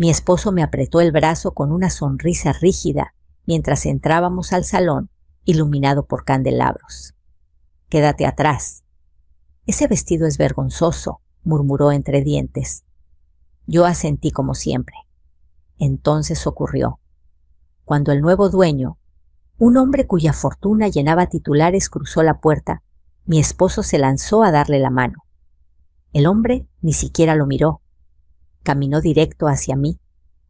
Mi esposo me apretó el brazo con una sonrisa rígida mientras entrábamos al salón iluminado por candelabros. «Quédate atrás». «Ese vestido es vergonzoso», murmuró entre dientes. Yo asentí como siempre. Entonces ocurrió. Cuando el nuevo dueño, un hombre cuya fortuna llenaba titulares, cruzó la puerta, mi esposo se lanzó a darle la mano. El hombre ni siquiera lo miró. Caminó directo hacia mí,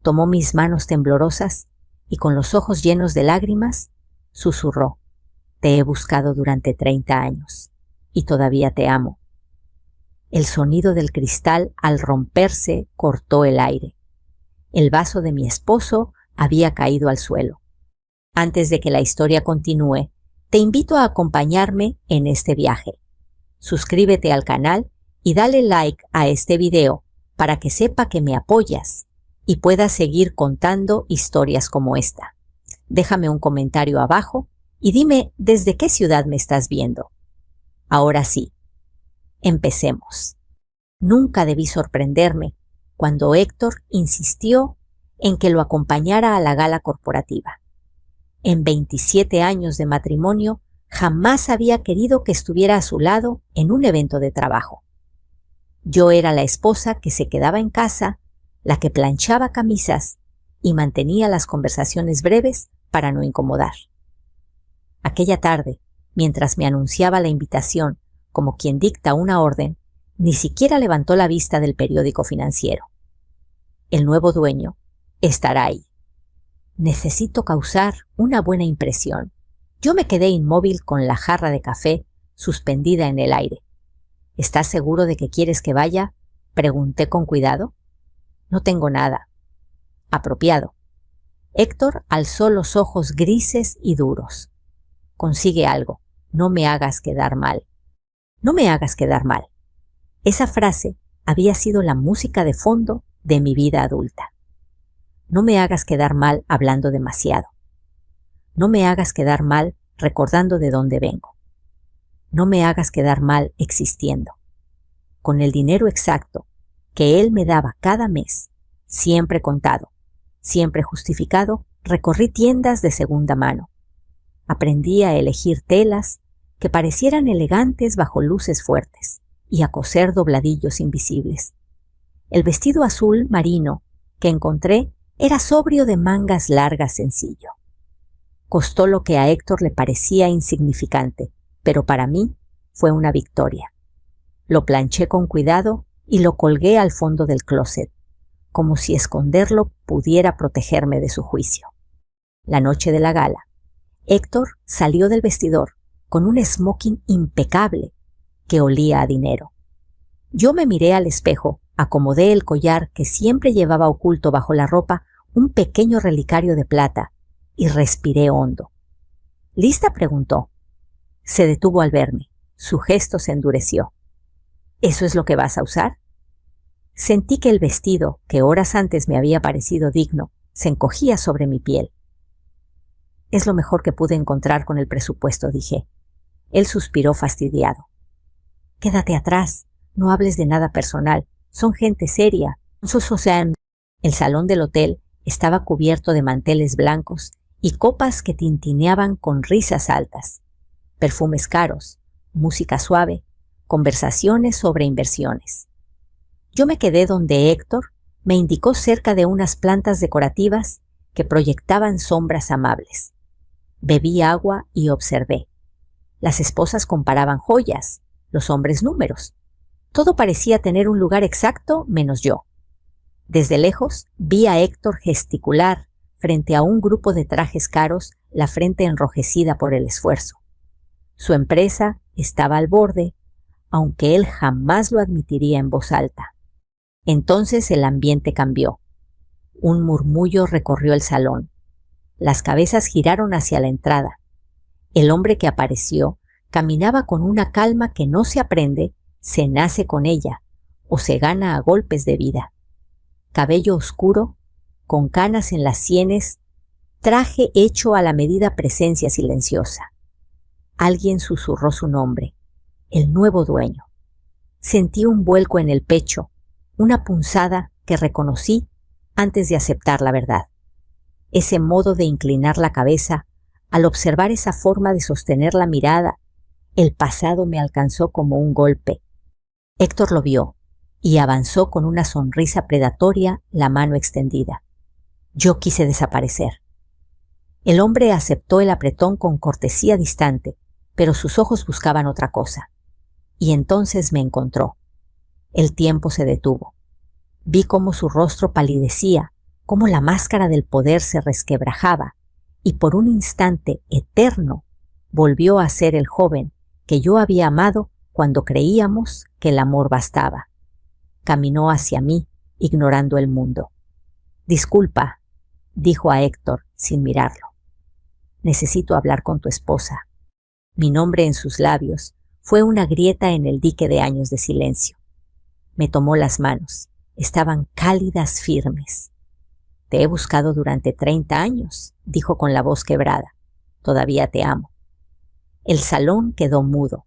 tomó mis manos temblorosas y con los ojos llenos de lágrimas, susurró: «Te he buscado durante 30 años y todavía te amo». El sonido del cristal al romperse cortó el aire. El vaso de mi esposo había caído al suelo. Antes de que la historia continúe, te invito a acompañarme en este viaje. Suscríbete al canal y dale like a este video para que sepa que me apoyas y puedas seguir contando historias como esta. Déjame un comentario abajo y dime desde qué ciudad me estás viendo. Ahora sí, empecemos. Nunca debí sorprenderme cuando Héctor insistió en que lo acompañara a la gala corporativa. En 27 años de matrimonio, jamás había querido que estuviera a su lado en un evento de trabajo. Yo era la esposa que se quedaba en casa, la que planchaba camisas y mantenía las conversaciones breves para no incomodar. Aquella tarde, mientras me anunciaba la invitación como quien dicta una orden, ni siquiera levantó la vista del periódico financiero. El nuevo dueño estará ahí. Necesito causar una buena impresión. Yo me quedé inmóvil con la jarra de café suspendida en el aire. ¿Estás seguro de que quieres que vaya?, pregunté con cuidado. No tengo nada. Apropiado. Héctor alzó los ojos grises y duros. Consigue algo. No me hagas quedar mal. No me hagas quedar mal. Esa frase había sido la música de fondo de mi vida adulta. No me hagas quedar mal hablando demasiado. No me hagas quedar mal recordando de dónde vengo. No me hagas quedar mal existiendo. Con el dinero exacto que él me daba cada mes, siempre contado, siempre justificado, recorrí tiendas de segunda mano. Aprendí a elegir telas que parecieran elegantes bajo luces fuertes y a coser dobladillos invisibles. El vestido azul marino que encontré era sobrio, de mangas largas, sencillo. Costó lo que a Héctor le parecía insignificante, pero para mí fue una victoria. Lo planché con cuidado y lo colgué al fondo del closet, como si esconderlo pudiera protegerme de su juicio. La noche de la gala, Héctor salió del vestidor con un smoking impecable que olía a dinero. Yo me miré al espejo, acomodé el collar que siempre llevaba oculto bajo la ropa, un pequeño relicario de plata, y respiré hondo. ¿Lista?, preguntó. Se detuvo al verme. Su gesto se endureció. ¿Eso es lo que vas a usar? Sentí que el vestido, que horas antes me había parecido digno, se encogía sobre mi piel. Es lo mejor que pude encontrar con el presupuesto, dije. Él suspiró fastidiado. Quédate atrás, no hables de nada personal, son gente seria. El salón del hotel estaba cubierto de manteles blancos y copas que tintineaban con risas altas, perfumes caros, música suave, conversaciones sobre inversiones. Yo me quedé donde Héctor me indicó, cerca de unas plantas decorativas que proyectaban sombras amables. Bebí agua y observé. Las esposas comparaban joyas, los hombres números. Todo parecía tener un lugar exacto menos yo. Desde lejos vi a Héctor gesticular frente a un grupo de trajes caros, la frente enrojecida por el esfuerzo. Su empresa estaba al borde, aunque él jamás lo admitiría en voz alta. Entonces el ambiente cambió. Un murmullo recorrió el salón. Las cabezas giraron hacia la entrada. El hombre que apareció caminaba con una calma que no se aprende, se nace con ella o se gana a golpes de vida. Cabello oscuro, con canas en las sienes, traje hecho a la medida, presencia silenciosa. Alguien susurró su nombre, el nuevo dueño. Sentí un vuelco en el pecho, una punzada que reconocí antes de aceptar la verdad. Ese modo de inclinar la cabeza, al observar esa forma de sostener la mirada, el pasado me alcanzó como un golpe. Héctor lo vio y avanzó con una sonrisa predatoria, la mano extendida. Yo quise desaparecer. El hombre aceptó el apretón con cortesía distante, pero sus ojos buscaban otra cosa. Y entonces me encontró. El tiempo se detuvo. Vi cómo su rostro palidecía, cómo la máscara del poder se resquebrajaba, y por un instante eterno volvió a ser el joven que yo había amado cuando creíamos que el amor bastaba. Caminó hacia mí, ignorando el mundo. «Disculpa», dijo a Héctor sin mirarlo. «Necesito hablar con tu esposa». Mi nombre en sus labios fue una grieta en el dique de años de silencio. Me tomó las manos. Estaban cálidas, firmes. «Te he buscado durante 30 años», dijo con la voz quebrada. «Todavía te amo». El salón quedó mudo.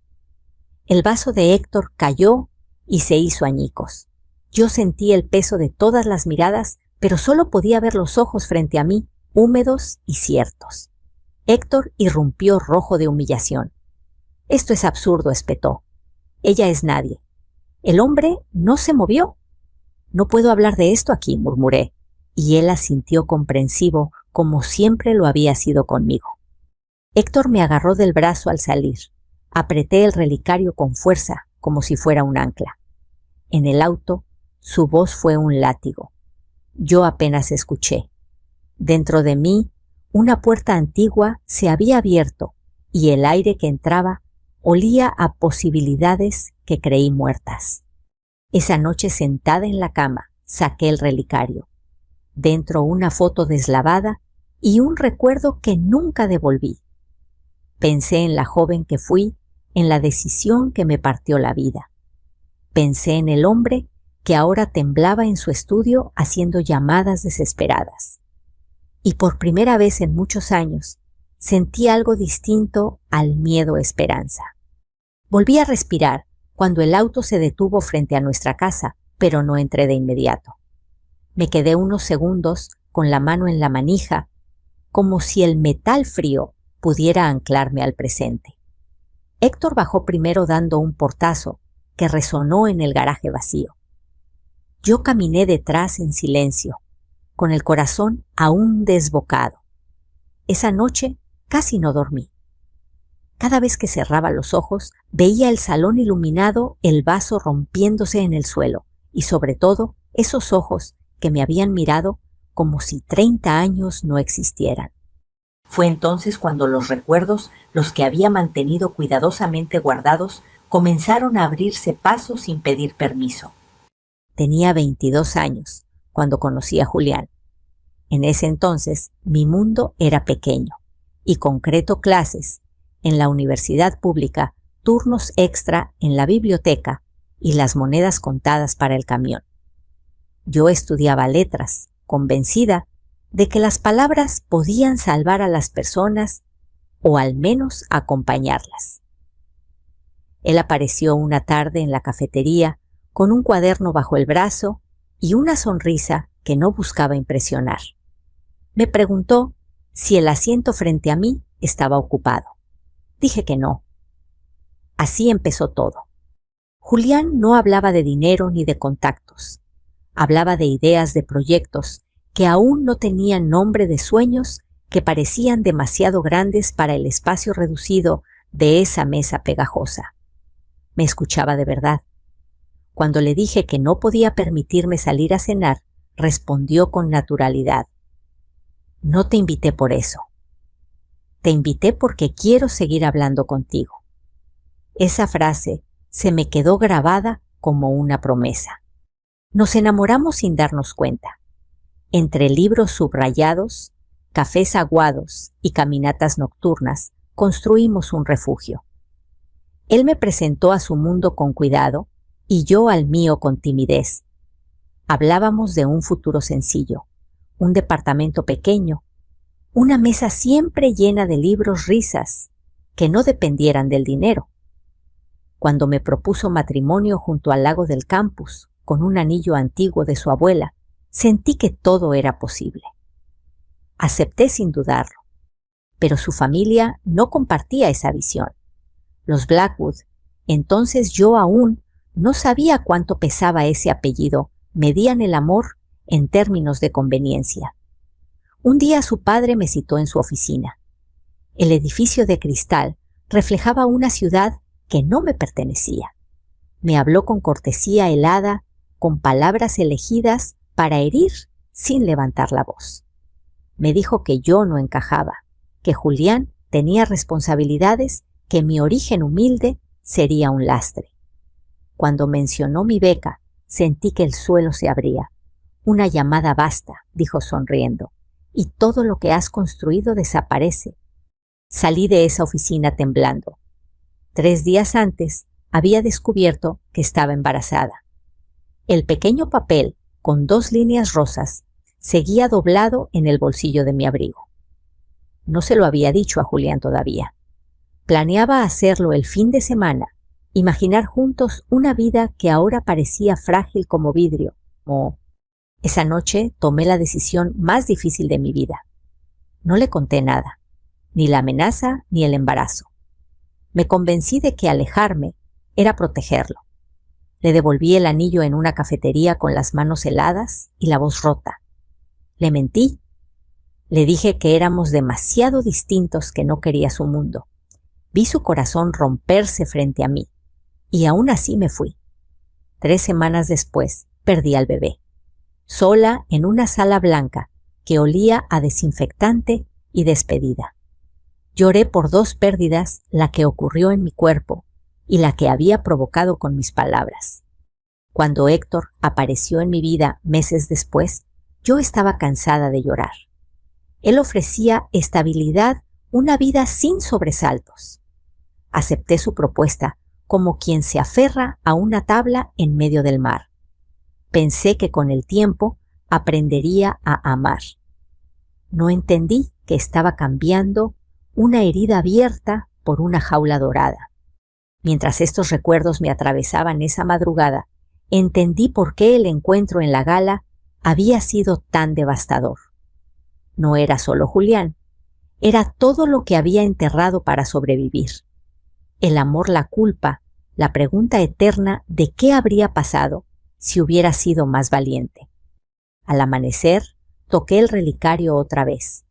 El vaso de Héctor cayó y se hizo añicos. Yo sentí el peso de todas las miradas, pero solo podía ver los ojos frente a mí, húmedos y ciertos. Héctor irrumpió rojo de humillación. «Esto es absurdo», espetó. «Ella es nadie». El hombre no se movió. «No puedo hablar de esto aquí», murmuré, y él asintió comprensivo, como siempre lo había sido conmigo. Héctor me agarró del brazo al salir. Apreté el relicario con fuerza, como si fuera un ancla. En el auto, su voz fue un látigo. Yo apenas escuché. Dentro de mí, una puerta antigua se había abierto y el aire que entraba olía a posibilidades que creí muertas. Esa noche, sentada en la cama, saqué el relicario. Dentro una foto deslavada y un recuerdo que nunca devolví. Pensé en la joven que fui, en la decisión que me partió la vida. Pensé en el hombre que ahora temblaba en su estudio haciendo llamadas desesperadas. Y por primera vez en muchos años sentí algo distinto al miedo-esperanza. Volví a respirar cuando el auto se detuvo frente a nuestra casa, pero no entré de inmediato. Me quedé unos segundos con la mano en la manija, como si el metal frío pudiera anclarme al presente. Héctor bajó primero dando un portazo que resonó en el garaje vacío. Yo caminé detrás en silencio, con el corazón aún desbocado. Esa noche casi no dormí. Cada vez que cerraba los ojos, veía el salón iluminado, el vaso rompiéndose en el suelo, y sobre todo esos ojos que me habían mirado como si 30 años no existieran. Fue entonces cuando los recuerdos, los que había mantenido cuidadosamente guardados, comenzaron a abrirse paso sin pedir permiso. Tenía 22 años cuando conocí a Julián. En ese entonces mi mundo era pequeño y concreto clases en la universidad pública, turnos extra en la biblioteca y las monedas contadas para el camión. Yo estudiaba letras, convencida de que las palabras podían salvar a las personas o al menos acompañarlas. Él apareció una tarde en la cafetería con un cuaderno bajo el brazo y una sonrisa que no buscaba impresionar. Me preguntó si el asiento frente a mí estaba ocupado. Dije que no. Así empezó todo. Julián no hablaba de dinero ni de contactos. Hablaba de ideas, de proyectos que aún no tenían nombre, de sueños que parecían demasiado grandes para el espacio reducido de esa mesa pegajosa. Me escuchaba de verdad. Cuando le dije que no podía permitirme salir a cenar, respondió con naturalidad: «No te invité por eso. Te invité porque quiero seguir hablando contigo». Esa frase se me quedó grabada como una promesa. Nos enamoramos sin darnos cuenta. Entre libros subrayados, cafés aguados y caminatas nocturnas, construimos un refugio. Él me presentó a su mundo con cuidado y yo al mío con timidez. Hablábamos de un futuro sencillo, un departamento pequeño, una mesa siempre llena de libros, risas, que no dependieran del dinero. Cuando me propuso matrimonio junto al lago del campus, con un anillo antiguo de su abuela, Sentí que todo era posible. Acepté sin dudarlo, pero su familia no compartía esa visión. Los Blackwood, entonces yo aún no sabía cuánto pesaba ese apellido, medían el amor en términos de conveniencia. Un día su padre me citó en su oficina. El edificio de cristal reflejaba una ciudad que no me pertenecía. Me habló con cortesía helada, con palabras elegidas para herir sin levantar la voz. Me dijo que yo no encajaba, que Julián tenía responsabilidades, que mi origen humilde sería un lastre. Cuando mencionó mi beca, sentí que el suelo se abría. Una llamada basta, dijo sonriendo, y todo lo que has construido desaparece. Salí de esa oficina temblando. 3 días antes había descubierto que estaba embarazada. El pequeño papel, con 2 líneas rosas, seguía doblado en el bolsillo de mi abrigo. No se lo había dicho a Julián todavía. Planeaba hacerlo el fin de semana, imaginar juntos una vida que ahora parecía frágil como vidrio. Esa noche tomé la decisión más difícil de mi vida. No le conté nada, ni la amenaza ni el embarazo. Me convencí de que alejarme era protegerlo. Le devolví el anillo en una cafetería con las manos heladas y la voz rota. Le mentí. Le dije que éramos demasiado distintos, que no quería su mundo. Vi su corazón romperse frente a mí, y aún así me fui. 3 semanas después, perdí al bebé, sola en una sala blanca que olía a desinfectante y despedida. Lloré por 2 pérdidas, la que ocurrió en mi cuerpo y la que había provocado con mis palabras. Cuando Héctor apareció en mi vida meses después, yo estaba cansada de llorar. Él ofrecía estabilidad, una vida sin sobresaltos. Acepté su propuesta como quien se aferra a una tabla en medio del mar. Pensé que con el tiempo aprendería a amar. No entendí que estaba cambiando una herida abierta por una jaula dorada. Mientras estos recuerdos me atravesaban esa madrugada, entendí por qué el encuentro en la gala había sido tan devastador. No era solo Julián, era todo lo que había enterrado para sobrevivir. El amor, la culpa, la pregunta eterna de qué habría pasado si hubiera sido más valiente. Al amanecer, toqué el relicario otra vez.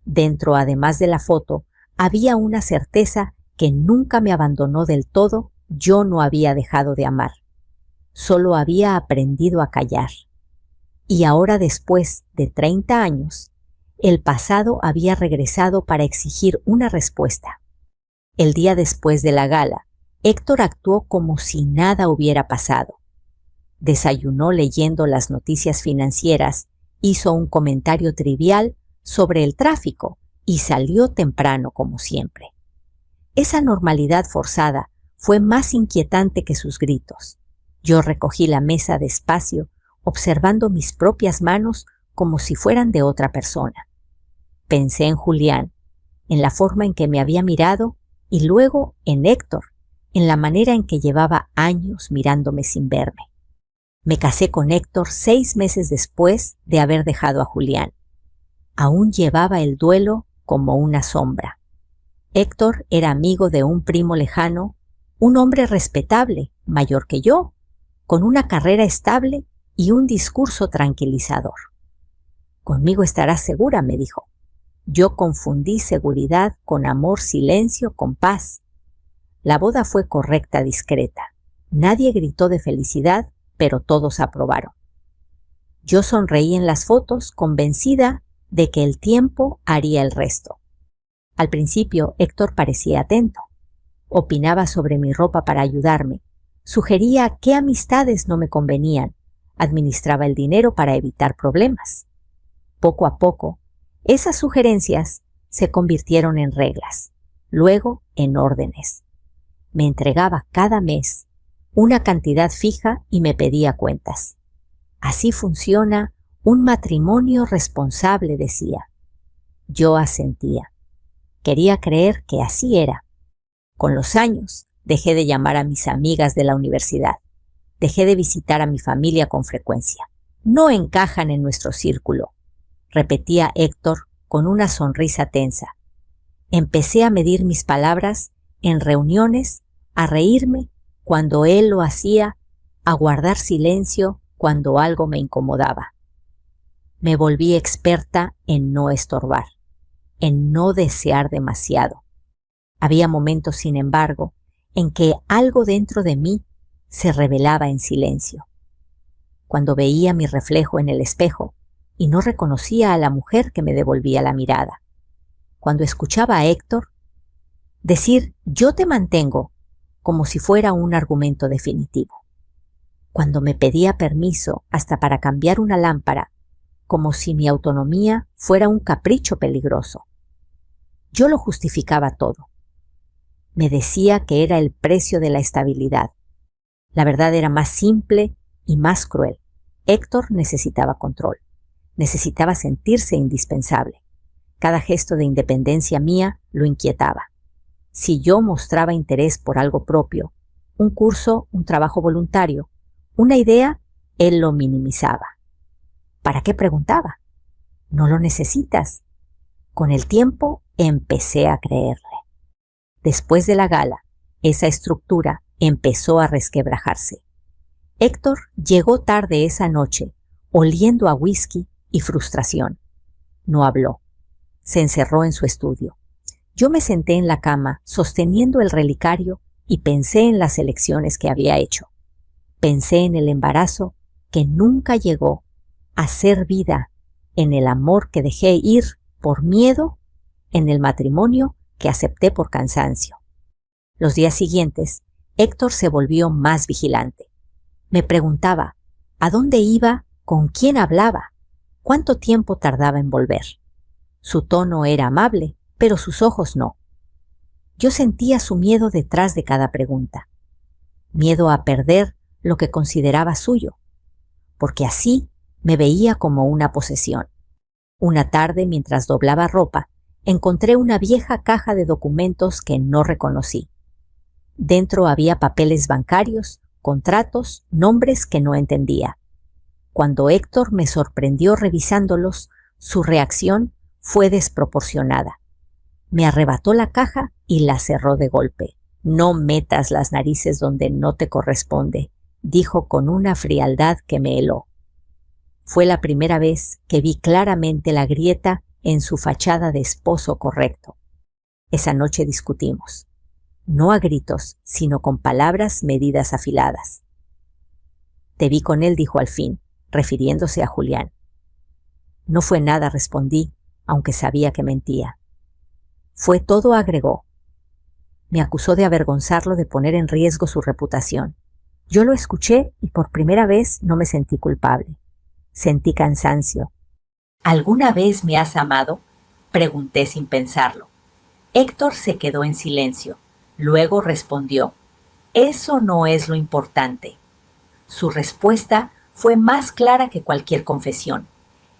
Dentro, además de la foto, había una certeza que nunca me abandonó del todo. Yo no había dejado de amar. Solo había aprendido a callar. Y ahora, después de 30 años, el pasado había regresado para exigir una respuesta. El día después de la gala, Héctor actuó como si nada hubiera pasado. Desayunó leyendo las noticias financieras, hizo un comentario trivial sobre el tráfico y salió temprano como siempre. Esa normalidad forzada fue más inquietante que sus gritos. Yo recogí la mesa despacio, observando mis propias manos como si fueran de otra persona. Pensé en Julián, en la forma en que me había mirado, y luego en Héctor, en la manera en que llevaba años mirándome sin verme. Me casé con Héctor 6 meses después de haber dejado a Julián. Aún llevaba el duelo como una sombra. Héctor era amigo de un primo lejano, un hombre respetable, mayor que yo, con una carrera estable y un discurso tranquilizador. «Conmigo estarás segura», me dijo. Yo confundí seguridad con amor, silencio con paz. La boda fue correcta, discreta. Nadie gritó de felicidad, pero todos aprobaron. Yo sonreí en las fotos, convencida de que el tiempo haría el resto. Al principio, Héctor parecía atento. Opinaba sobre mi ropa para ayudarme. Sugería qué amistades no me convenían. Administraba el dinero para evitar problemas. Poco a poco, esas sugerencias se convirtieron en reglas, luego en órdenes. Me entregaba cada mes una cantidad fija y me pedía cuentas. Así funciona un matrimonio responsable, decía. Yo asentía. Quería creer que así era. Con los años, dejé de llamar a mis amigas de la universidad. Dejé de visitar a mi familia con frecuencia. no encajan en nuestro círculo, repetía Héctor con una sonrisa tensa. Empecé a medir mis palabras en reuniones, a reírme cuando él lo hacía, a guardar silencio cuando algo me incomodaba. Me volví experta en no estorbar, en no desear demasiado. Había momentos, sin embargo, en que algo dentro de mí se revelaba en silencio. Cuando veía mi reflejo en el espejo y no reconocía a la mujer que me devolvía la mirada. Cuando escuchaba a Héctor decir "yo te mantengo" como si fuera un argumento definitivo. Cuando me pedía permiso hasta para cambiar una lámpara, como si mi autonomía fuera un capricho peligroso. Yo lo justificaba todo. Me decía que era el precio de la estabilidad. La verdad era más simple y más cruel. Héctor necesitaba control. Necesitaba sentirse indispensable. Cada gesto de independencia mía lo inquietaba. Si yo mostraba interés por algo propio, un curso, un trabajo voluntario, una idea, él lo minimizaba. ¿Para qué preguntaba? No lo necesitas. Con el tiempo empecé a creerle. Después de la gala, esa estructura empezó a resquebrajarse. Héctor llegó tarde esa noche, oliendo a whisky y frustración. No habló. Se encerró en su estudio. Yo me senté en la cama, sosteniendo el relicario, y pensé en las elecciones que había hecho. Pensé en el embarazo que nunca llegó, a ser vida, en el amor que dejé ir por miedo, en el matrimonio que acepté por cansancio. Los días siguientes, Héctor se volvió más vigilante. Me preguntaba ¿a dónde iba? ¿Con quién hablaba? ¿Cuánto tiempo tardaba en volver? Su tono era amable, pero sus ojos no. Yo sentía su miedo detrás de cada pregunta. Miedo a perder lo que consideraba suyo, porque así me veía como una posesión. Una tarde, mientras doblaba ropa, encontré una vieja caja de documentos que no reconocí. Dentro había papeles bancarios, contratos, nombres que no entendía. Cuando Héctor me sorprendió revisándolos, su reacción fue desproporcionada. Me arrebató la caja y la cerró de golpe. «No metas las narices donde no te corresponde», dijo con una frialdad que me heló. Fue la primera vez que vi claramente la grieta en su fachada de esposo correcto. Esa noche discutimos, no a gritos, sino con palabras medidas afiladas. «Te vi con él», dijo al fin, refiriéndose a Julián. «No fue nada», respondí, aunque sabía que mentía. «Fue todo», agregó. Me acusó de avergonzarlo, de poner en riesgo su reputación. Yo lo escuché y por primera vez no me sentí culpable. Sentí cansancio. «¿Alguna vez me has amado?», pregunté sin pensarlo. Héctor se quedó en silencio. Luego respondió: «Eso no es lo importante». Su respuesta fue más clara que cualquier confesión.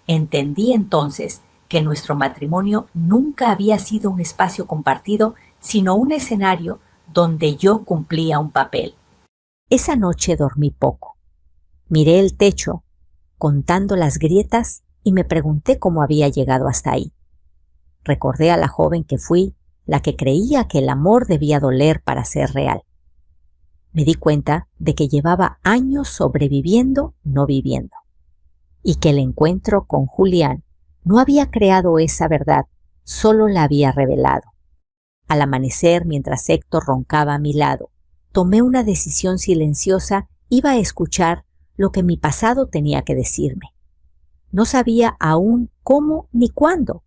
Entendí entonces que nuestro matrimonio nunca había sido un espacio compartido, sino un escenario donde yo cumplía un papel. Esa noche dormí poco. Miré el techo, contando las grietas, y me pregunté cómo había llegado hasta ahí. Recordé a la joven que fui, la que creía que el amor debía doler para ser real. Me di cuenta de que llevaba años sobreviviendo, no viviendo, y que el encuentro con Julián no había creado esa verdad, solo la había revelado. Al amanecer, mientras Héctor roncaba a mi lado, tomé una decisión silenciosa. Iba a escuchar lo que mi pasado tenía que decirme. No sabía aún cómo ni cuándo,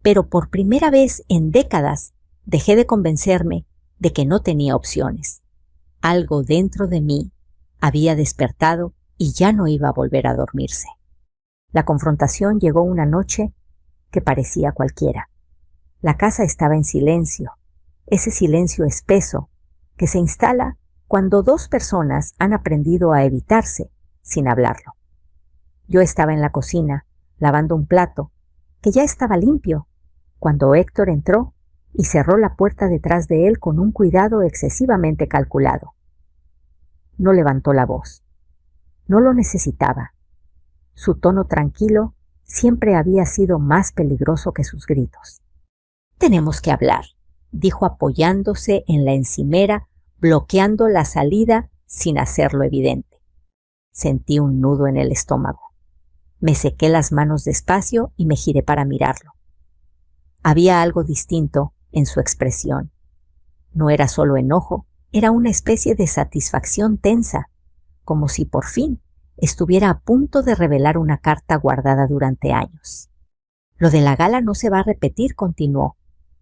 pero por primera vez en décadas dejé de convencerme de que no tenía opciones. Algo dentro de mí había despertado y ya no iba a volver a dormirse. La confrontación llegó una noche que parecía cualquiera. La casa estaba en silencio, ese silencio espeso que se instala cuando dos personas han aprendido a evitarse sin hablarlo. Yo estaba en la cocina, lavando un plato, que ya estaba limpio, cuando Héctor entró y cerró la puerta detrás de él con un cuidado excesivamente calculado. No levantó la voz. No lo necesitaba. Su tono tranquilo siempre había sido más peligroso que sus gritos. «Tenemos que hablar», dijo apoyándose en la encimera, bloqueando la salida sin hacerlo evidente. Sentí un nudo en el estómago. Me sequé las manos despacio y me giré para mirarlo. Había algo distinto en su expresión. No era solo enojo, era una especie de satisfacción tensa, como si por fin estuviera a punto de revelar una carta guardada durante años. «Lo de la gala no se va a repetir», continuó.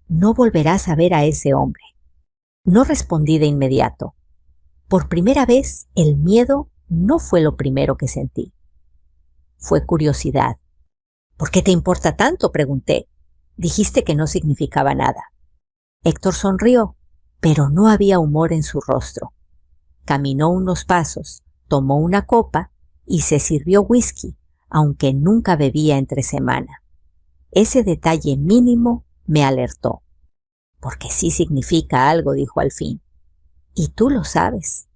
«No volverás a ver a ese hombre». No respondí de inmediato. Por primera vez, el miedo no fue lo primero que sentí. Fue curiosidad. «¿Por qué te importa tanto?», pregunté. «Dijiste que no significaba nada». Héctor sonrió, pero no había humor en su rostro. Caminó unos pasos, tomó una copa y se sirvió whisky, aunque nunca bebía entre semana. Ese detalle mínimo me alertó. «Porque sí significa algo», dijo al fin. «Y tú lo sabes».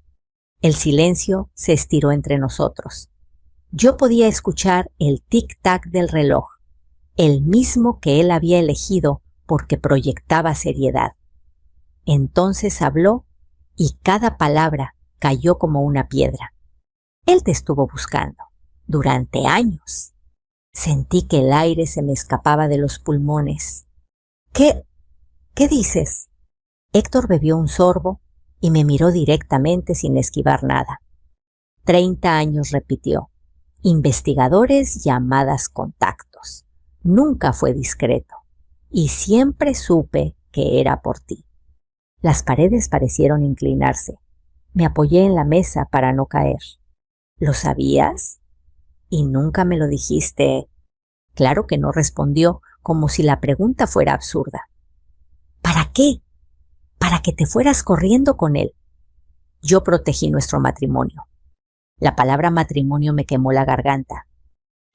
El silencio se estiró entre nosotros. Yo podía escuchar el tic-tac del reloj, el mismo que él había elegido porque proyectaba seriedad. Entonces habló y cada palabra cayó como una piedra. «Él te estuvo buscando durante años». Sentí que el aire se me escapaba de los pulmones. ¿Qué dices?» Héctor bebió un sorbo y me miró directamente sin esquivar nada. 30 años, repitió. Investigadores, llamadas, contactos. Nunca fue discreto. Y siempre supe que era por ti. Las paredes parecieron inclinarse. Me apoyé en la mesa para no caer. «¿Lo sabías? ¿Y nunca me lo dijiste?» Claro que no, respondió, como si la pregunta fuera absurda. «¿Para qué? Para que te fueras corriendo con él». Yo protegí nuestro matrimonio. La palabra matrimonio me quemó la garganta.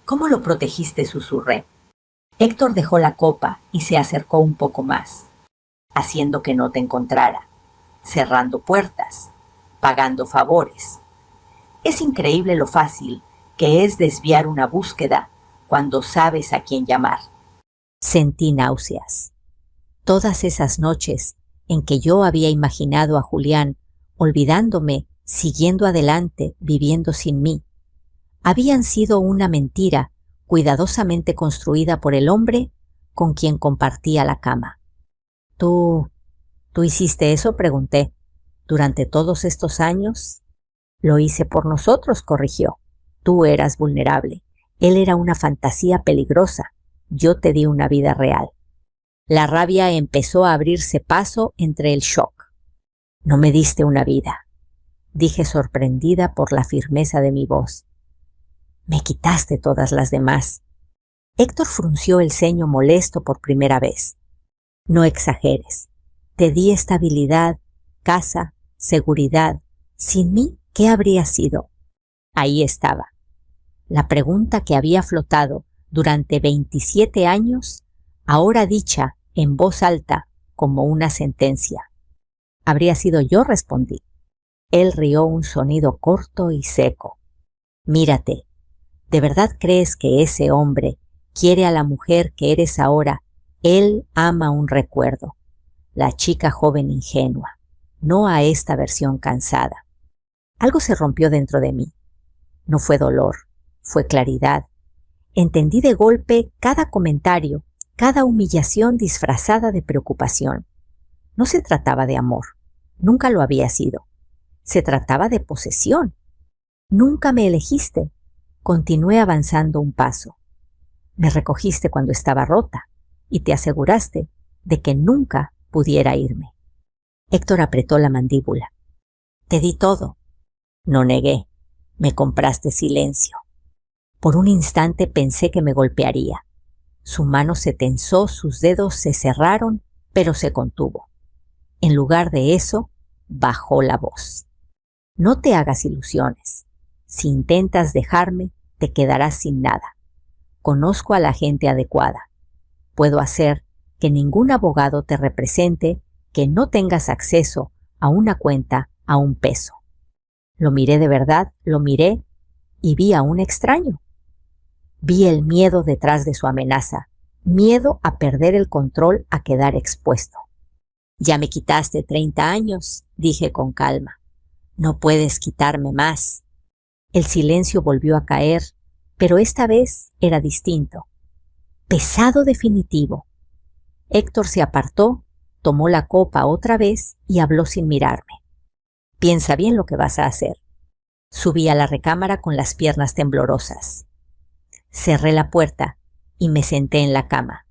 «¿Cómo lo protegiste?», susurré. Héctor dejó la copa y se acercó un poco más. «Haciendo que no te encontrara, cerrando puertas, pagando favores. Es increíble lo fácil que es desviar una búsqueda cuando sabes a quién llamar». Sentí náuseas. Todas esas noches en que yo había imaginado a Julián olvidándome, siguiendo adelante, viviendo sin mí, habían sido una mentira cuidadosamente construida por el hombre con quien compartía la cama. ¿Tú hiciste eso?», pregunté. «¿Durante todos estos años?» «Lo hice por nosotros», corrigió. «Tú eras vulnerable. Él era una fantasía peligrosa. Yo te di una vida real». La rabia empezó a abrirse paso entre el shock. «No me diste una vida», dije sorprendida por la firmeza de mi voz. «Me quitaste todas las demás». Héctor frunció el ceño molesto por primera vez. «No exageres. Te di estabilidad, casa, seguridad. Sin mí, ¿qué habría sido?» Ahí estaba. La pregunta que había flotado durante 27 años, ahora dicha en voz alta como una sentencia. «Habría sido yo», respondí. Él rió un sonido corto y seco. «Mírate, ¿de verdad crees que ese hombre quiere a la mujer que eres ahora? Él ama un recuerdo, la chica joven ingenua, no a esta versión cansada». Algo se rompió dentro de mí. No fue dolor, fue claridad. Entendí de golpe cada comentario, cada humillación disfrazada de preocupación. No se trataba de amor, nunca lo había sido. Se trataba de posesión. «Nunca me elegiste». Continué avanzando un paso. «Me recogiste cuando estaba rota y te aseguraste de que nunca pudiera irme». Héctor apretó la mandíbula. «Te di todo». No negué. «Me compraste silencio». Por un instante pensé que me golpearía. Su mano se tensó, sus dedos se cerraron, pero se contuvo. En lugar de eso, bajó la voz. «No te hagas ilusiones. Si intentas dejarme, te quedarás sin nada. Conozco a la gente adecuada. Puedo hacer que ningún abogado te represente, que no tengas acceso a una cuenta, a un peso». Lo miré de verdad, lo miré y vi a un extraño. Vi el miedo detrás de su amenaza, miedo a perder el control, a quedar expuesto. Ya me quitaste 30 años, dije con calma. No puedes quitarme más. El silencio volvió a caer, pero esta vez era distinto. Pesado definitivo. Héctor se apartó, tomó la copa otra vez y habló sin mirarme. Piensa bien lo que vas a hacer. Subí a la recámara con las piernas temblorosas. Cerré la puerta y me senté en la cama.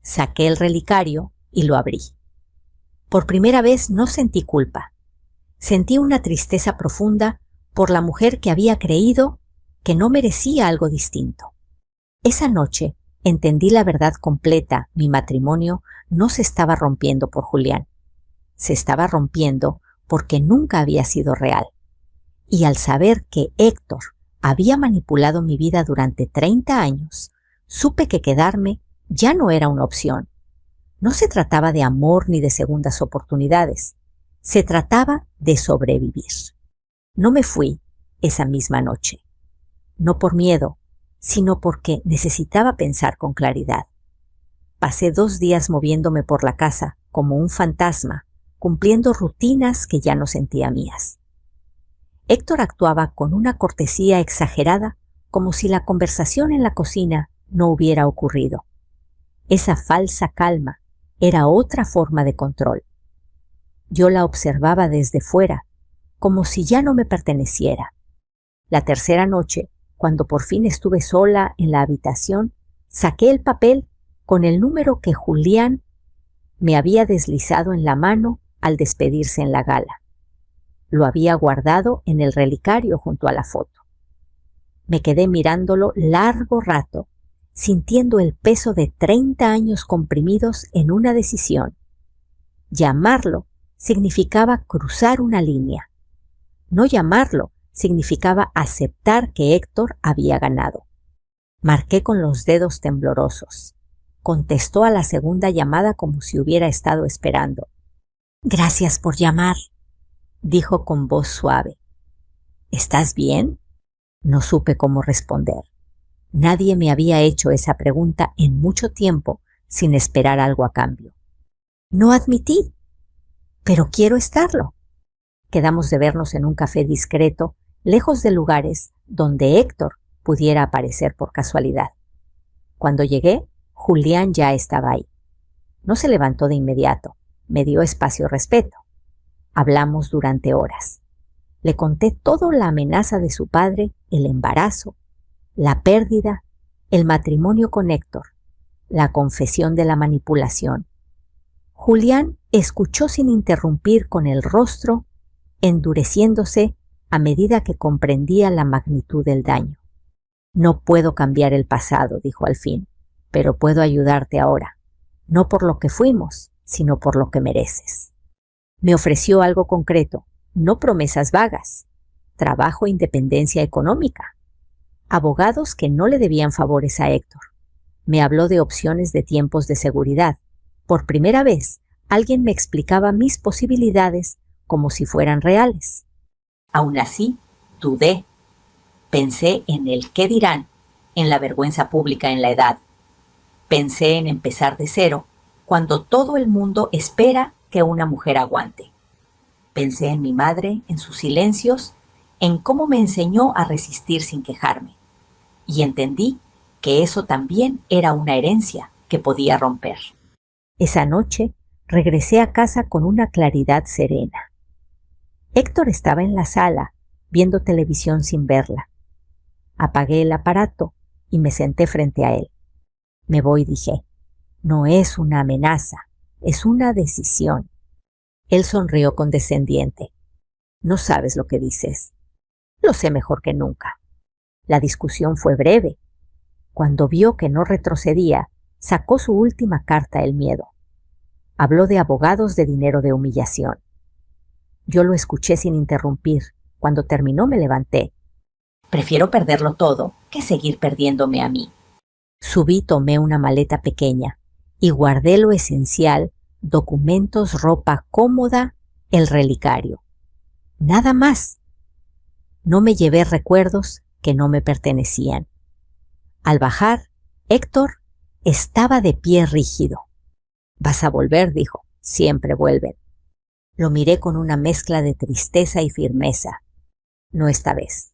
Saqué el relicario y lo abrí. Por primera vez no sentí culpa. Sentí una tristeza profunda por la mujer que había creído que no merecía algo distinto. Esa noche entendí la verdad completa. Mi matrimonio no se estaba rompiendo por Julián. Se estaba rompiendo porque nunca había sido real. Y al saber que Héctor había manipulado mi vida durante 30 años, supe que quedarme ya no era una opción. No se trataba de amor ni de segundas oportunidades. Se trataba de sobrevivir. No me fui esa misma noche. No por miedo, sino porque necesitaba pensar con claridad. Pasé 2 días moviéndome por la casa como un fantasma, cumpliendo rutinas que ya no sentía mías. Héctor actuaba con una cortesía exagerada, como si la conversación en la cocina no hubiera ocurrido. Esa falsa calma era otra forma de control. Yo la observaba desde fuera, como si ya no me perteneciera. La tercera noche, cuando por fin estuve sola en la habitación, saqué el papel con el número que Julián me había deslizado en la mano al despedirse en la gala. Lo había guardado en el relicario junto a la foto. Me quedé mirándolo largo rato, sintiendo el peso de 30 años comprimidos en una decisión. Llamarlo significaba cruzar una línea. No llamarlo significaba aceptar que Héctor había ganado. Marqué con los dedos temblorosos. Contestó a la segunda llamada como si hubiera estado esperando. «Gracias por llamar», dijo con voz suave. «¿Estás bien?». No supe cómo responder. Nadie me había hecho esa pregunta en mucho tiempo sin esperar algo a cambio. «No admití, pero quiero estarlo». Quedamos de vernos en un café discreto, lejos de lugares donde Héctor pudiera aparecer por casualidad. Cuando llegué, Julián ya estaba ahí. No se levantó de inmediato, me dio espacio y respeto. Hablamos durante horas. Le conté toda la amenaza de su padre, el embarazo, la pérdida, el matrimonio con Héctor, la confesión de la manipulación. Julián escuchó sin interrumpir, con el rostro endureciéndose a medida que comprendía la magnitud del daño. «No puedo cambiar el pasado», dijo al fin, «pero puedo ayudarte ahora, no por lo que fuimos, sino por lo que mereces». Me ofreció algo concreto, no promesas vagas, trabajo e independencia económica, abogados que no le debían favores a Héctor. Me habló de opciones de tiempos de seguridad. Por primera vez, alguien me explicaba mis posibilidades como si fueran reales. Aún así, dudé. Pensé en el qué dirán, en la vergüenza pública en la edad. Pensé en empezar de cero, cuando todo el mundo espera que una mujer aguante. Pensé en mi madre, en sus silencios, en cómo me enseñó a resistir sin quejarme. Y entendí que eso también era una herencia que podía romper. Esa noche regresé a casa con una claridad serena. Héctor estaba en la sala, viendo televisión sin verla. Apagué el aparato y me senté frente a él. «Me voy», dije. «No es una amenaza, es una decisión». Él sonrió condescendiente. «No sabes lo que dices». «Lo sé mejor que nunca». La discusión fue breve. Cuando vio que no retrocedía, sacó su última carta, el miedo. Habló de abogados, de dinero, de humillación. Yo lo escuché sin interrumpir. Cuando terminó me levanté. «Prefiero perderlo todo que seguir perdiéndome a mí». Subí, tomé una maleta pequeña y guardé lo esencial: documentos, ropa cómoda, el relicario. Nada más. No me llevé recuerdos que no me pertenecían. Al bajar, Héctor estaba de pie rígido. «Vas a volver», dijo. «Siempre vuelven». Lo miré con una mezcla de tristeza y firmeza. No esta vez.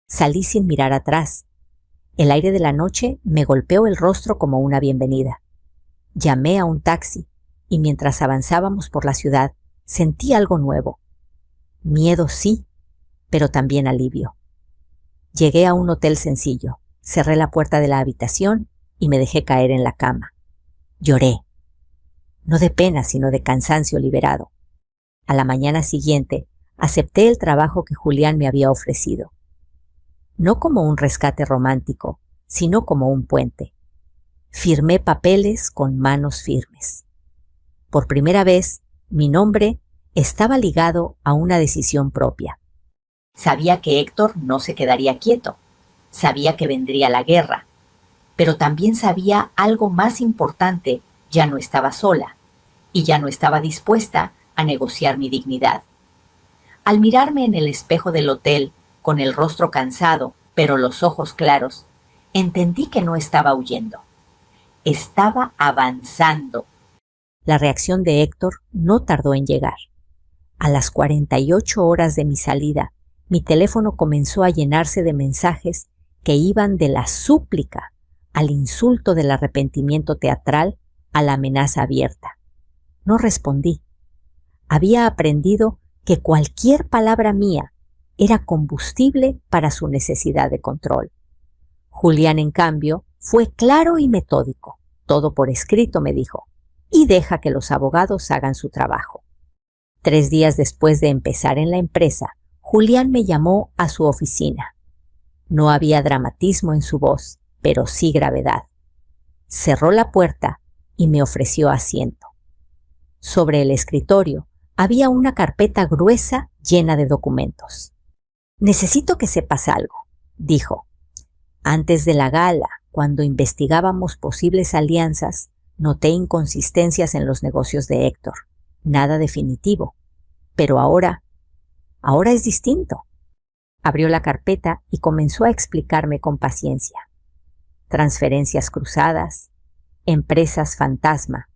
Salí sin mirar atrás. El aire de la noche me golpeó el rostro como una bienvenida. Llamé a un taxi y mientras avanzábamos por la ciudad sentí algo nuevo. Miedo sí, pero también alivio. Llegué a un hotel sencillo, cerré la puerta de la habitación y me dejé caer en la cama. Lloré. No de pena, sino de cansancio liberado. A la mañana siguiente acepté el trabajo que Julián me había ofrecido. No como un rescate romántico, sino como un puente. Firmé papeles con manos firmes. Por primera vez, mi nombre estaba ligado a una decisión propia. Sabía que Héctor no se quedaría quieto. Sabía que vendría la guerra. Pero también sabía algo más importante: ya no estaba sola y ya no estaba dispuesta a negociar mi dignidad. Al mirarme en el espejo del hotel, con el rostro cansado, pero los ojos claros, entendí que no estaba huyendo. Estaba avanzando. La reacción de Héctor no tardó en llegar. A las 48 horas de mi salida, mi teléfono comenzó a llenarse de mensajes que iban de la súplica al insulto del arrepentimiento teatral a la amenaza abierta. No respondí. Había aprendido que cualquier palabra mía era combustible para su necesidad de control. Julián, en cambio, fue claro y metódico. Todo por escrito, me dijo, y deja que los abogados hagan su trabajo. 3 días después de empezar en la empresa, Julián me llamó a su oficina. No había dramatismo en su voz, pero sí gravedad. Cerró la puerta y me ofreció asiento. Sobre el escritorio había una carpeta gruesa llena de documentos. «Necesito que sepas algo», dijo. «Antes de la gala, cuando investigábamos posibles alianzas, noté inconsistencias en los negocios de Héctor. Nada definitivo. Pero ahora es distinto». Abrió la carpeta y comenzó a explicarme con paciencia. Transferencias cruzadas, empresas fantasma,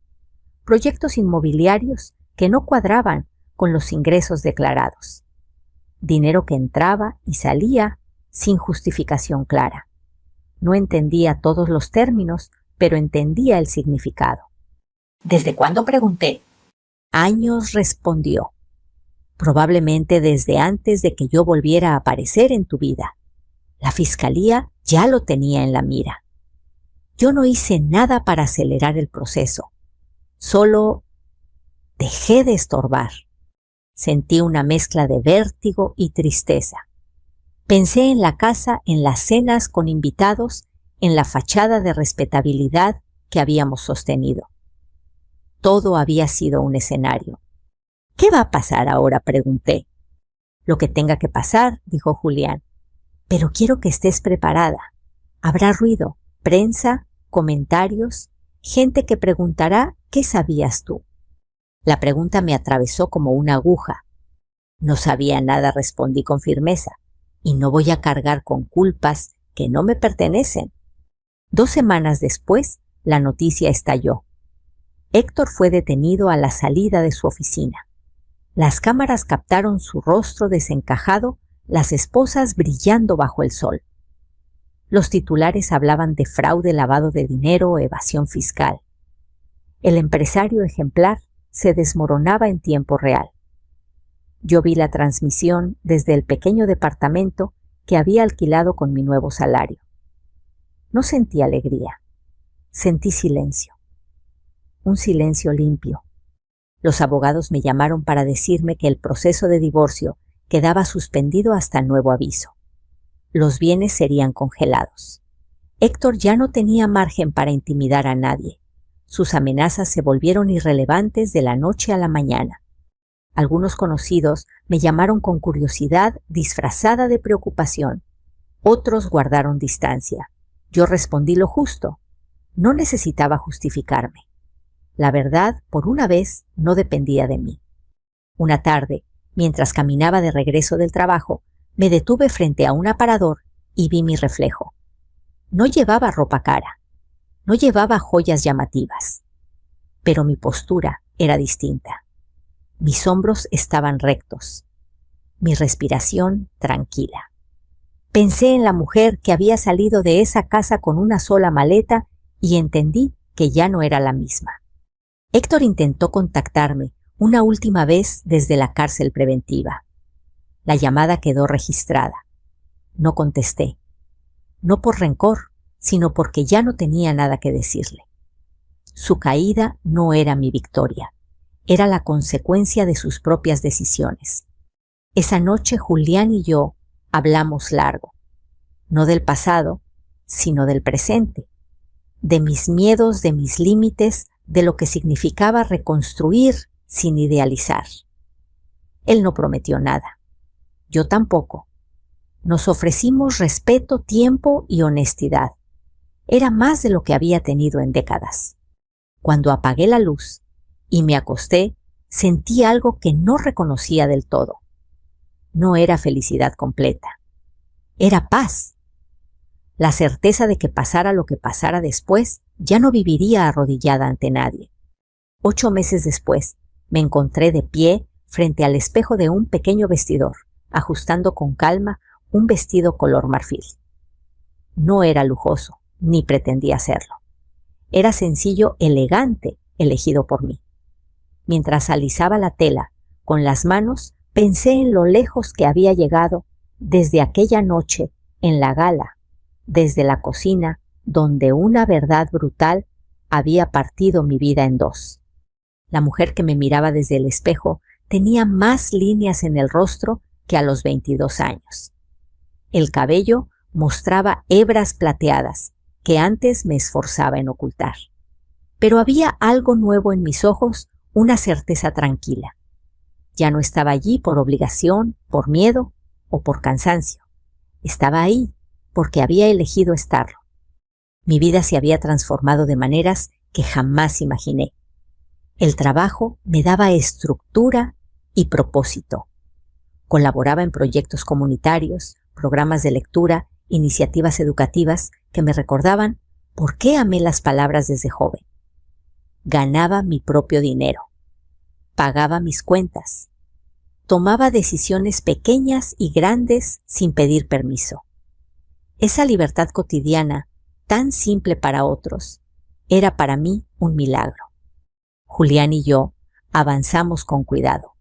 proyectos inmobiliarios que no cuadraban con los ingresos declarados, dinero que entraba y salía sin justificación clara. No entendía todos los términos, pero entendía el significado. «¿Desde cuándo?», pregunté. «Años», respondió. «Probablemente desde antes de que yo volviera a aparecer en tu vida. La fiscalía ya lo tenía en la mira. Yo no hice nada para acelerar el proceso. Solo dejé de estorbar». Sentí una mezcla de vértigo y tristeza. Pensé en la casa, en las cenas con invitados, en la fachada de respetabilidad que habíamos sostenido. Todo había sido un escenario. «¿Qué va a pasar ahora?», pregunté. «Lo que tenga que pasar», dijo Julián. «Pero quiero que estés preparada. Habrá ruido, prensa, comentarios, gente que preguntará ¿qué sabías tú?». La pregunta me atravesó como una aguja. «No sabía nada», respondí con firmeza, «y no voy a cargar con culpas que no me pertenecen». 2 semanas después, la noticia estalló. Héctor fue detenido a la salida de su oficina. Las cámaras captaron su rostro desencajado, las esposas brillando bajo el sol. Los titulares hablaban de fraude, lavado de dinero o evasión fiscal. El empresario ejemplar se desmoronaba en tiempo real. Yo vi la transmisión desde el pequeño departamento que había alquilado con mi nuevo salario. No sentí alegría, sentí silencio. Un silencio limpio. Los abogados me llamaron para decirme que el proceso de divorcio quedaba suspendido hasta nuevo aviso. Los bienes serían congelados. Héctor ya no tenía margen para intimidar a nadie. Sus amenazas se volvieron irrelevantes de la noche a la mañana. Algunos conocidos me llamaron con curiosidad disfrazada de preocupación. Otros guardaron distancia. Yo respondí lo justo. No necesitaba justificarme. La verdad, por una vez, no dependía de mí. Una tarde, mientras caminaba de regreso del trabajo, me detuve frente a un aparador y vi mi reflejo. No llevaba ropa cara, no llevaba joyas llamativas, pero mi postura era distinta. Mis hombros estaban rectos, mi respiración tranquila. Pensé en la mujer que había salido de esa casa con una sola maleta y entendí que ya no era la misma. Héctor intentó contactarme una última vez desde la cárcel preventiva. La llamada quedó registrada. No contesté, no por rencor, sino porque ya no tenía nada que decirle. Su caída no era mi victoria, era la consecuencia de sus propias decisiones. Esa noche Julián y yo hablamos largo, no del pasado, sino del presente, de mis miedos, de mis límites, de lo que significaba reconstruir sin idealizar. Él no prometió nada, yo tampoco. Nos ofrecimos respeto, tiempo y honestidad. Era más de lo que había tenido en décadas. Cuando apagué la luz y me acosté, sentí algo que no reconocía del todo. No era felicidad completa. Era paz. La certeza de que pasara lo que pasara después, ya no viviría arrodillada ante nadie. 8 meses después, me encontré de pie frente al espejo de un pequeño vestidor, ajustando con calma un vestido color marfil. No era lujoso, ni pretendía serlo. Era sencillo, elegante, elegido por mí. Mientras alisaba la tela con las manos, pensé en lo lejos que había llegado desde aquella noche en la gala, desde la cocina, donde una verdad brutal había partido mi vida en dos. La mujer que me miraba desde el espejo tenía más líneas en el rostro que a los 22 años. El cabello mostraba hebras plateadas que antes me esforzaba en ocultar. Pero había algo nuevo en mis ojos, una certeza tranquila. Ya no estaba allí por obligación, por miedo o por cansancio. Estaba ahí porque había elegido estarlo. Mi vida se había transformado de maneras que jamás imaginé. El trabajo me daba estructura y propósito. Colaboraba en proyectos comunitarios, programas de lectura, iniciativas educativas que me recordaban por qué amé las palabras desde joven. Ganaba mi propio dinero, pagaba mis cuentas, tomaba decisiones pequeñas y grandes sin pedir permiso. Esa libertad cotidiana, tan simple para otros, era para mí un milagro. Julián y yo avanzamos con cuidado.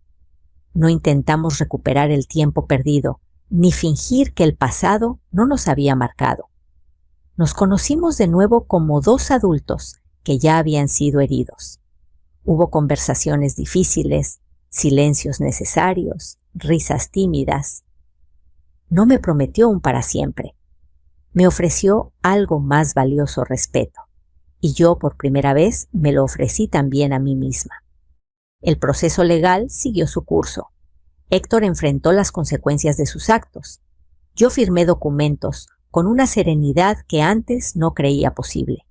No intentamos recuperar el tiempo perdido, ni fingir que el pasado no nos había marcado. Nos conocimos de nuevo como 2 adultos que ya habían sido heridos. Hubo conversaciones difíciles, silencios necesarios, risas tímidas. No me prometió un para siempre. Me ofreció algo más valioso: respeto. Y yo por primera vez me lo ofrecí también a mí misma. El proceso legal siguió su curso. Héctor enfrentó las consecuencias de sus actos. Yo firmé documentos con una serenidad que antes no creía posible.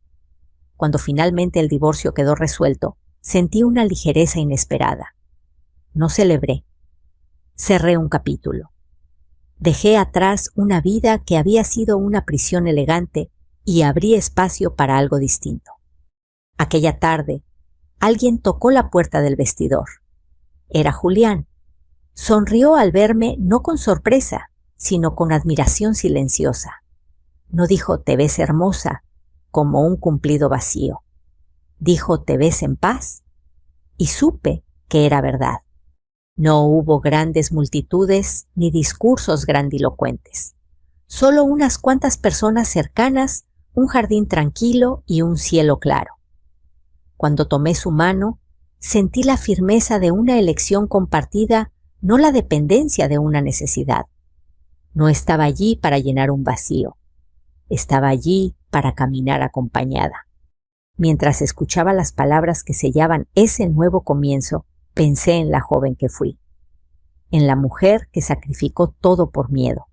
Cuando finalmente el divorcio quedó resuelto, sentí una ligereza inesperada. No celebré. Cerré un capítulo. Dejé atrás una vida que había sido una prisión elegante y abrí espacio para algo distinto. Aquella tarde, alguien tocó la puerta del vestidor. Era Julián. Sonrió al verme no con sorpresa, sino con admiración silenciosa. No dijo «te ves hermosa», como un cumplido vacío. Dijo «¿te ves en paz?» Y supe que era verdad. No hubo grandes multitudes ni discursos grandilocuentes. Solo unas cuantas personas cercanas, un jardín tranquilo y un cielo claro. Cuando tomé su mano, sentí la firmeza de una elección compartida, no la dependencia de una necesidad. No estaba allí para llenar un vacío. Estaba allí para caminar acompañada. Mientras escuchaba las palabras que sellaban ese nuevo comienzo, pensé en la joven que fui, en la mujer que sacrificó todo por miedo,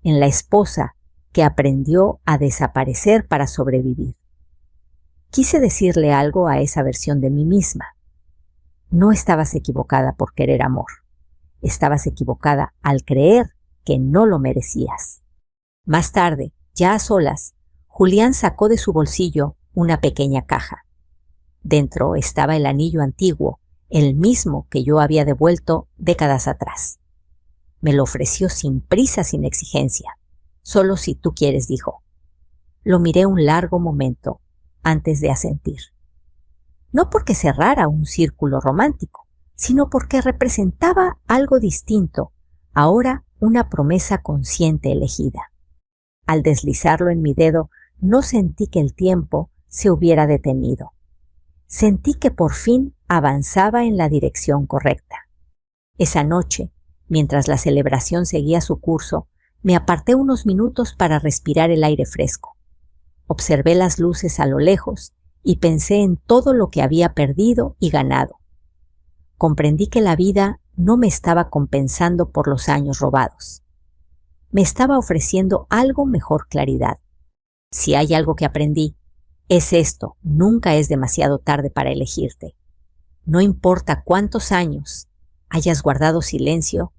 en la esposa que aprendió a desaparecer para sobrevivir. Quise decirle algo a esa versión de mí misma. No estabas equivocada por querer amor. Estabas equivocada al creer que no lo merecías. Más tarde, ya a solas, Julián sacó de su bolsillo una pequeña caja. Dentro estaba el anillo antiguo, el mismo que yo había devuelto décadas atrás. Me lo ofreció sin prisa, sin exigencia. Solo si tú quieres, dijo. Lo miré un largo momento antes de asentir. No porque cerrara un círculo romántico, sino porque representaba algo distinto, ahora una promesa consciente elegida. Al deslizarlo en mi dedo, no sentí que el tiempo se hubiera detenido. Sentí que por fin avanzaba en la dirección correcta. Esa noche, mientras la celebración seguía su curso, me aparté unos minutos para respirar el aire fresco. Observé las luces a lo lejos y pensé en todo lo que había perdido y ganado. Comprendí que la vida no me estaba compensando por los años robados. Me estaba ofreciendo algo mejor claridad. Si hay algo que aprendí, es esto: nunca es demasiado tarde para elegirte. No importa cuántos años hayas guardado silencio,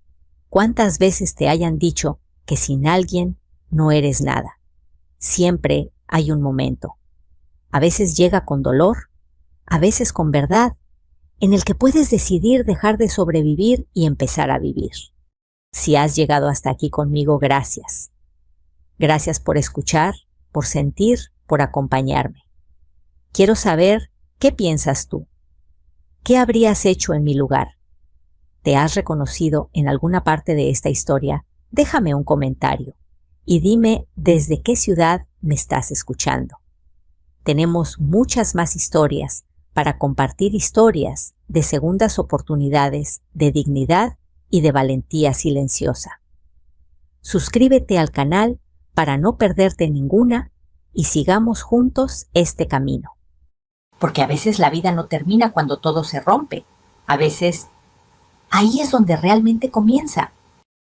cuántas veces te hayan dicho que sin alguien no eres nada. Siempre hay un momento. A veces llega con dolor, a veces con verdad, en el que puedes decidir dejar de sobrevivir y empezar a vivir. Si has llegado hasta aquí conmigo, gracias. Gracias por escuchar, por sentir, por acompañarme. Quiero saber qué piensas tú. ¿Qué habrías hecho en mi lugar? ¿Te has reconocido en alguna parte de esta historia? Déjame un comentario y dime desde qué ciudad me estás escuchando. Tenemos muchas más historias para compartir, historias de segundas oportunidades, de dignidad y de valentía silenciosa. Suscríbete al canal para no perderte ninguna y sigamos juntos este camino. Porque a veces la vida no termina cuando todo se rompe. A veces ahí es donde realmente comienza.